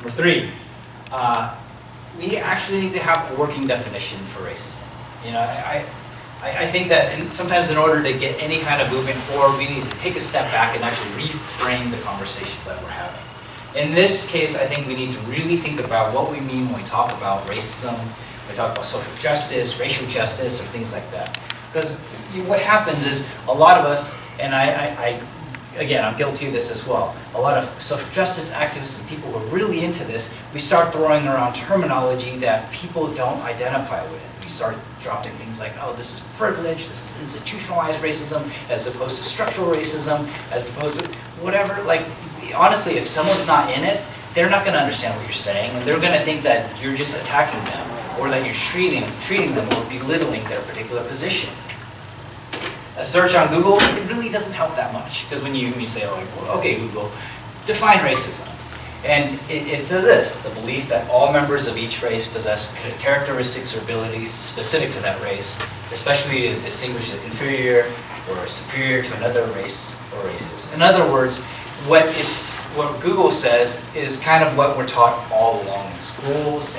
Number 3, we actually need to have a working definition for racism. You know, I think that sometimes in order to get any kind of movement forward, we need to take a step back and actually reframe the conversations that we're having. In this case, I think we need to really think about what we mean when we talk about racism, when we talk about social justice, racial justice, or things like that. Because what happens is a lot of us, and again, I'm guilty of this as well, a lot of social justice activists and people who are really into this, we start throwing around terminology that people don't identify with. We start dropping things like, oh, this is privilege, this is institutionalized racism, as opposed to structural racism, as opposed to whatever. Like, honestly, if someone's not in it, they're not going to understand what you're saying, and they're going to think that you're just attacking them, or that you're treating them or belittling their particular position. A search on Google, it really doesn't help that much, because when you say, oh, okay, Google, define racism. And it says this: the belief that all members of each race possess characteristics or abilities specific to that race, especially is distinguished as inferior or superior to another race or races. In other words, what Google says is kind of what we're taught all along in schools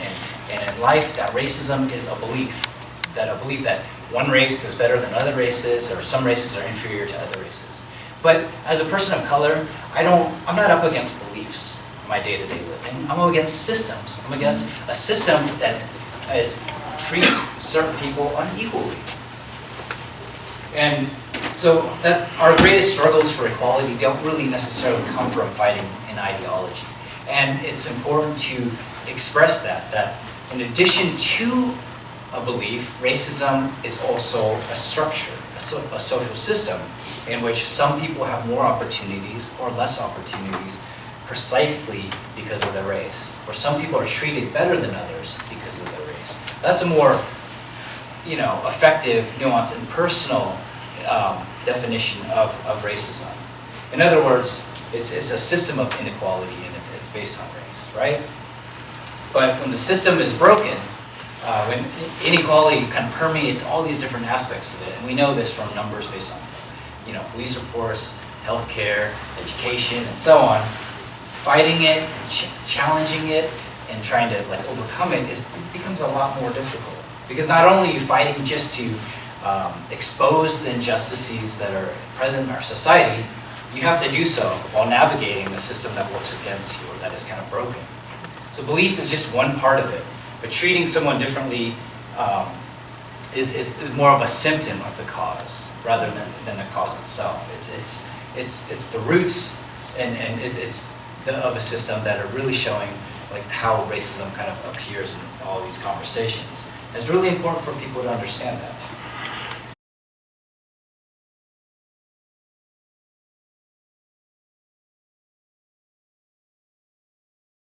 and in life, that racism is a belief that one race is better than other races, or some races are inferior to other races. But as a person of color, I'm not up against beliefs in my day-to-day living. I'm up against systems. I'm against a system that treats certain people unequally. And so that our greatest struggles for equality don't really necessarily come from fighting an ideology. And it's important to express that in addition to a belief, racism is also a structure, a social system in which some people have more opportunities or less opportunities precisely because of their race. Or some people are treated better than others because of their race. That's a more, effective, nuanced, and personal definition of racism. In other words, it's a system of inequality, and it's based on race, right? But when the system is broken, when inequality kind of permeates all these different aspects of it, and we know this from numbers based on, police reports, healthcare, education, and so on, fighting it, challenging it, and trying to overcome it becomes a lot more difficult. Because not only are you fighting just to expose the injustices that are present in our society, you have to do so while navigating the system that works against you or that is kind of broken. So belief is just one part of it, but treating someone differently is more of a symptom of the cause rather than the cause itself. It's the roots of a system that are really showing how racism kind of appears in all these conversations. And it's really important for people to understand that.